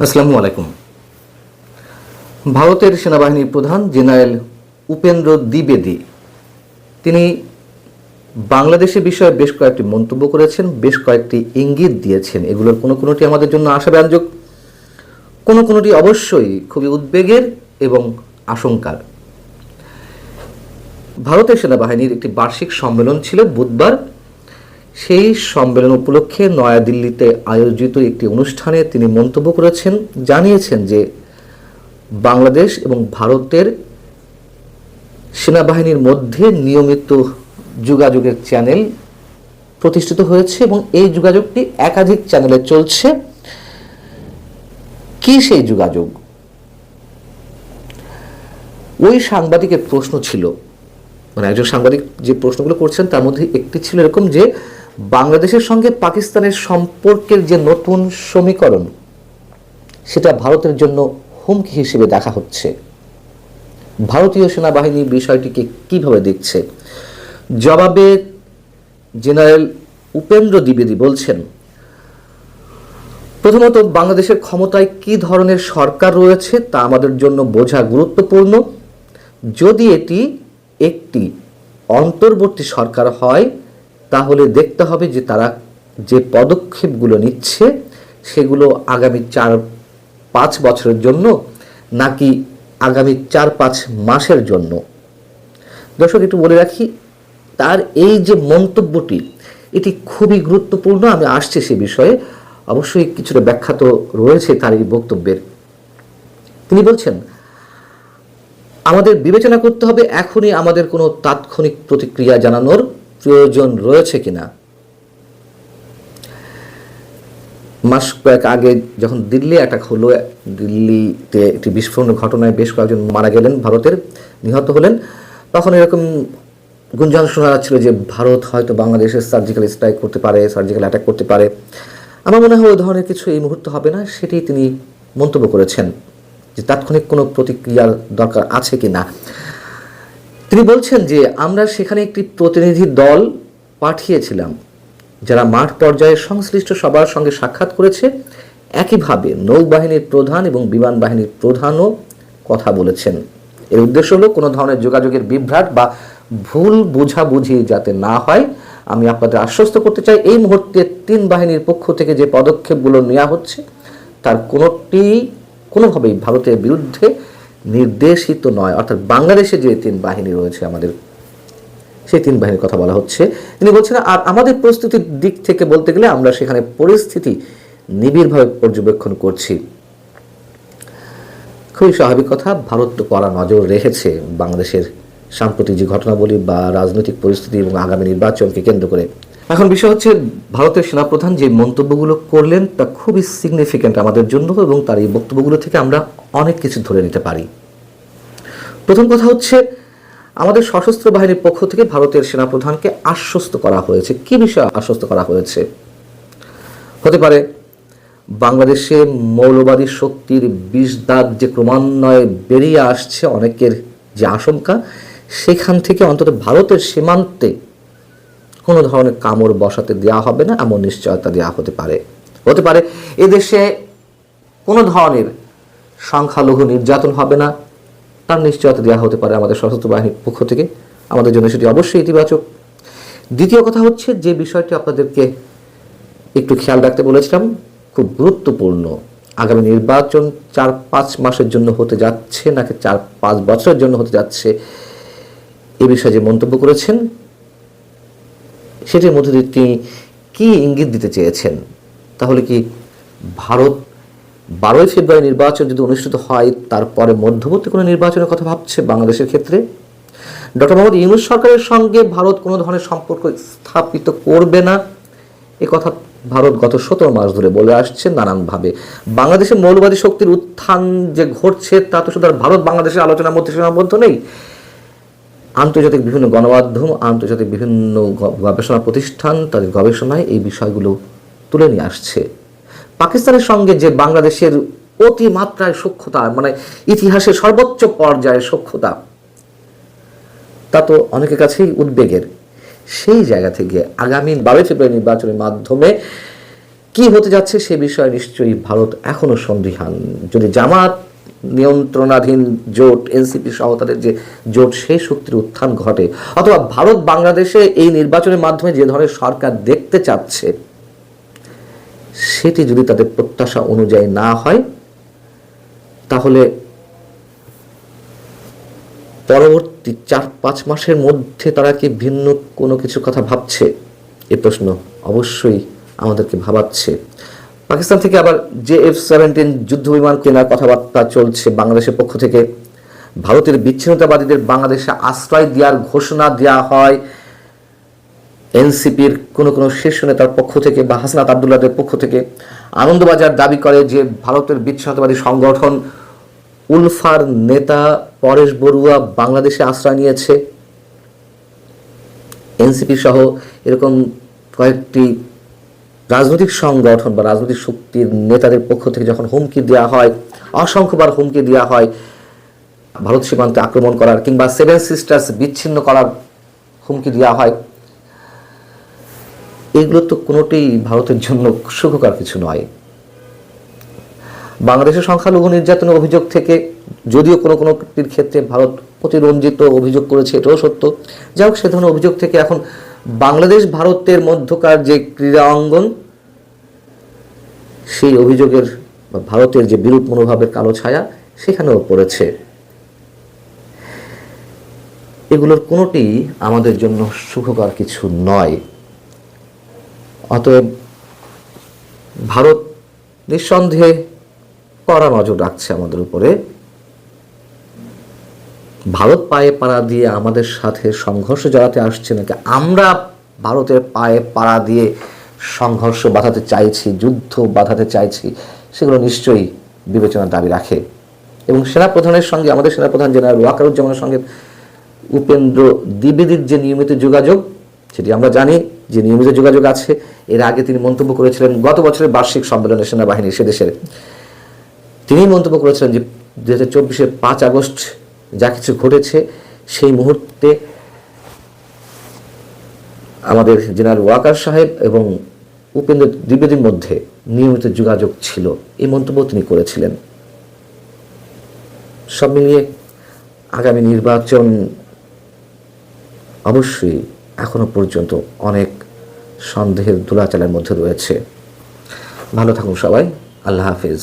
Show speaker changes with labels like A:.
A: আসসালামু আলাইকুম। ভারতের সেনাবাহিনীর প্রধান জেনারেল উপেন্দ্র দ্বিবেদী তিনি বাংলাদেশের বিষয়ে বেশ কয়েকটি মন্তব্য করেছেন, বেশ কয়েকটি ইঙ্গিত দিয়েছেন। এগুলোর কোনো কোনোটি আমাদের জন্য আশাব্যঞ্জক, কোনো কোনোটি অবশ্যই খুবই উদ্বেগের এবং আশঙ্কার। ভারতের সেনাবাহিনীর একটি বার্ষিক সম্মেলন ছিল বুধবার। সেই সম্মেলন উপলক্ষে নয়াদিল্লিতে আয়োজিত একটি অনুষ্ঠানে তিনি মন্তব্য করেছেন, জানিয়েছেন যে বাংলাদেশ এবং ভারতের সেনাবাহিনীর মধ্যে নিয়মিত যোগাযোগের চ্যানেল প্রতিষ্ঠিত হয়েছে এবং এই যোগাযোগটি একাধিক চ্যানেলে চলছে। কি সেই যোগাযোগ? ওই সাংবাদিকের প্রশ্ন ছিল, মানে একজন সাংবাদিক যে প্রশ্নগুলো করছেন তার মধ্যে একটি ছিল এরকম যে বাংলাদেশের সঙ্গে পাকিস্তানের সম্পর্কের যে নতুন সমীকরণ, সেটা ভারতের জন্য হুমকি হিসেবে দেখা হচ্ছে। ভারতীয় সেনাবাহিনী বিষয়টিকে কিভাবে দেখছে? জবাবে জেনারেল উপেন্দ্র দ্বিবেদী বলছেন, প্রথমত বাংলাদেশের ক্ষমতায় কি ধরনের সরকার রয়েছে তা আমাদের জন্য বোঝা গুরুত্বপূর্ণ। যদি এটি একটি অন্তর্বর্তী সরকার হয় তাহলে দেখতে হবে যে তারা যে পদক্ষেপগুলো নিচ্ছে সেগুলো আগামী 4-5 বছরের জন্য নাকি আগামী 4-5 মাসের জন্য। দর্শক, একটু বলে রাখি, তার এই যে মন্তব্যটি এটি খুবই গুরুত্বপূর্ণ। আমি আসছি সে বিষয়ে, অবশ্যই কিছুটা ব্যাখ্যা তো রয়েছে তার এই বক্তব্যের। তিনি বলছেন, আমাদের বিবেচনা করতে হবে এখনই আমাদের কোনো তাৎক্ষণিক প্রতিক্রিয়া জানানোর প্রয়োজন রয়েছে কিনা। মাস কয়েক আগে যখন দিল্লি অ্যাটাক হলো, দিল্লিতে একটি বিস্ফোরণের ঘটনায় বেশ কয়েকজন মারা গেলেন, ভারতের নিহত হলেন, তখন এরকম গুঞ্জন শোনা যাচ্ছিল যে ভারত হয়তো বাংলাদেশের সার্জিক্যাল স্ট্রাইক করতে পারে, সার্জিক্যাল অ্যাটাক করতে পারে। আমার মনে হয় ওই ধরনের কিছু এই মুহূর্তে হবে না, সেটি তিনি মন্তব্য করেছেন যে তাৎক্ষণিক কোনো প্রতিক্রিয়ার দরকার আছে কি না। তিনি বলছেন যে আমরা সেখানে একটি প্রতিনিধি দল পাঠিয়েছিলাম যারা মাঠ পর্যায়ে সংশ্লিষ্ট সবার সঙ্গে সাক্ষাৎ করেছে। একইভাবে নৌবাহিনীর প্রধান এবং বিমান বাহিনীর প্রধানও কথা বলেছেন। এর উদ্দেশ্য হলো কোনো ধরনের যোগাযোগের বিভ্রাট বা ভুল বোঝাবুঝি যাতে না হয়। আমি আপনাদের আশ্বস্ত করতে চাই, এই মুহূর্তে 3 বাহিনীর পক্ষ থেকে যে পদক্ষেপগুলো নেওয়া হচ্ছে তার কোনোভাবেই ভারতের বিরুদ্ধে নির্দেশিত নয়। অর্থাৎ বাংলাদেশে যে 3 বাহিনী রয়েছে আমাদের, সেই 3 বাহিনীর কথা বলা হচ্ছে। তিনি বলছেন, আর আমাদের প্রস্তুতির দিক থেকে বলতে গেলে আমরা সেখানে পরিস্থিতি নিবিড়ভাবে পর্যবেক্ষণ করছি। খুবই স্বাভাবিক কথা, ভারত তো কড়া নজর রেখেছে বাংলাদেশের সাম্প্রতিক যে ঘটনাবলী বা রাজনৈতিক পরিস্থিতি এবং আগামী নির্বাচনকে কেন্দ্র করে। এখন বিষয় হচ্ছে, ভারতের সেনাপ্রধান যে মন্তব্যগুলো করলেন তা খুবই সিগনিফিক্যান্ট আমাদের জন্য এবং তার এই বক্তব্যগুলো থেকে আমরা অনেক কিছু ধরে নিতে পারি। প্রথম কথা হচ্ছে, আমাদের সশস্ত্র বাহিনীর পক্ষ থেকে ভারতের সেনাপ্রধানকে আশ্বস্ত করা হয়েছে। কি বিষয়ে আশ্বস্ত করা হয়েছে? হতে পারে বাংলাদেশে মৌলবাদী শক্তির বিষদাগ যে ক্রমান্বয়ে বেরিয়ে আসছে, অনেকের যে আশঙ্কা, সেখান থেকে অন্তত ভারতের সীমান্তে কোনো ধরনের কামড় বসাতে দেওয়া হবে না এমন নিশ্চয়তা দেওয়া হতে পারে। হতে পারে এদেশে কোনো ধরনের সংখ্যালঘু নির্যাতন হবে না, তার নিশ্চয়তা দেওয়া হতে পারে আমাদের সশস্ত্র বাহিনীর পক্ষ থেকে। আমাদের জন্য সেটি অবশ্যই ইতিবাচক। দ্বিতীয় কথা হচ্ছে, যে বিষয়টি আপনাদেরকে একটু খেয়াল রাখতে বলেছিলাম, খুব গুরুত্বপূর্ণ, আগামী নির্বাচন 4-5 মাসের জন্য হতে যাচ্ছে নাকি 4-5 বছরের জন্য হতে যাচ্ছে, এ বিষয়ে যে মন্তব্য করেছেন সেটির মধ্যে দিয়ে তিনি কি ইঙ্গিত দিতে চেয়েছেন? তাহলে কি ভারত 12ই ফেব্রুয়ারি নির্বাচন যদি অনুষ্ঠিত হয় তারপরে মধ্যবর্তী কোনো নির্বাচনের কথা ভাবছে বাংলাদেশের ক্ষেত্রে? ডক্টর মোহাম্মদ ইউনূস সরকারের সঙ্গে ভারত কোনো ধরনের সম্পর্ক স্থাপিত করবে না, এ কথা ভারত গত 17 মাস ধরে বলে আসছে নানানভাবে। বাংলাদেশে মৌলবাদী শক্তির উত্থান যে ঘটছে তা তো শুধু ভারত বাংলাদেশের আলোচনার মধ্যে সীমাবদ্ধ নেই। আন্তর্জাতিক বিভিন্ন গণমাধ্যম, আন্তর্জাতিক বিভিন্ন গবেষণা প্রতিষ্ঠান তাদের গবেষণায় এই বিষয়গুলো তুলে নিয়ে আসছে। পাকিস্তানের সঙ্গে যে বাংলাদেশের অতিমাত্রায় সখ্যতা, মানে ইতিহাসের সর্বোচ্চ পর্যায়ের সখ্যতা, তা তো অনেকের কাছেই উদ্বেগের। সেই জায়গা থেকে আগামী 12 ফেব্রুয়ারি নির্বাচনের মাধ্যমে কি হতে যাচ্ছে সে বিষয়ে নিশ্চয়ই ভারত এখনো সন্দিহান। যদি জামাত নিয়ন্ত্রণাধীন জোট এনসিপি সহ তাদের যে জোট সেই শক্তির উত্থান ঘটে, অথবা ভারত বাংলাদেশে এই নির্বাচনের মাধ্যমে যে ধরনের সরকার দেখতে চাচ্ছে সেটি যদি তাদের প্রত্যাশা অনুযায়ী না হয়, তাহলে পরবর্তী 4-5 মাসের মধ্যে তারা কি ভিন্ন কোনো কিছু কথা ভাবছে, এ প্রশ্ন অবশ্যই আমাদেরকে ভাবাচ্ছে। পাকিস্তান থেকে আবার JF-17 যুদ্ধ বিমান কেনার কথাবার্তা চলছে বাংলাদেশের পক্ষ থেকে। ভারতের বিচ্ছিন্নতাবাদীদের বাংলাদেশে আশ্রয় দেওয়ার ঘোষণা দেওয়া হয় এনসিপির কোনো শীর্ষ নেতার পক্ষ থেকে বা হাসনাত আবদুল্লাহদের পক্ষ থেকে। আনন্দবাজার দাবি করে যে ভারতের বিচ্ছিন্নতাবাদী সংগঠন উলফার নেতা পরেশ বড়ুয়া বাংলাদেশে আশ্রয় নিয়েছে। এনসিপি সহ এরকম কয়েকটি রাজনৈতিক সংগঠন বা রাজনৈতিক শক্তির নেতাদের পক্ষ থেকে যখন হুমকি দেওয়া হয়, অসংখ্যবার হুমকি দেওয়া হয় ভারত সীমান্তে আক্রমণ করার কিংবা 7 সিস্টার্স বিচ্ছিন্ন করার হুমকি দেওয়া হয়, এগুলো তো কোনোটাই ভারতের জন্য সুখকর কিছু নয়। বাংলাদেশের সংখ্যালঘু নির্যাতনের অভিযোগ থেকে যদিও কোনো ক্ষেত্রে ভারত প্রতিরঞ্জিত অভিযোগ করেছে, এটাও সত্য। যাই হোক, সে ধরনের অভিযোগ থেকে এখন বাংলাদেশ ভারতের মধ্যকার যে ক্রীড়া অঙ্গন, সেই অভিযোগের বা ভারতের যে বিরূপ মনোভাবের কালো ছায়া সেখানেও পড়েছে। এগুলোর কোনোটি আমাদের জন্য সুখকর কিছু নয়। অতএব ভারত নিঃসন্দেহে কড়া নজর রাখছে আমাদের উপরে। ভারত পায়ে পাড়া দিয়ে আমাদের সাথে সংঘর্ষ জড়াতে আসছে নাকি আমরা ভারতের পায়ে পাড়া দিয়ে সংঘর্ষ বাঁধাতে চাইছি, যুদ্ধ বাঁধাতে চাইছি, সেগুলো নিশ্চয়ই বিবেচনার দাবি রাখে। এবং সেনাপ্রধানের সঙ্গে, আমাদের সেনাপ্রধান জেনারেল ওয়াকারুজ্জামানের সঙ্গে উপেন্দ্র দ্বিবেদীর যে নিয়মিত যোগাযোগ, সেটি আমরা জানি যে নিয়মিত যোগাযোগ আছে। এর আগে তিনি মন্তব্য করেছিলেন গত বছরের বার্ষিক সম্মেলনে সেনাবাহিনী সে দেশের, তিনি মন্তব্য করেছিলেন যে 2024-এর 5 আগস্ট যা কিছু ঘটেছে সেই মুহূর্তে আমাদের জেনারেল ওয়াকার সাহেব এবং উপেন্দ্র দ্বিবেদীর মধ্যে নিয়মিত যোগাযোগ ছিল, এই মন্তব্য তিনি করেছিলেন। সব মিলিয়ে আগামী নির্বাচন অবশ্যই এখনো পর্যন্ত অনেক সন্দেহের দোলাচালের মধ্যে রয়েছে। ভালো থাকুন সবাই, আল্লাহ হাফিজ।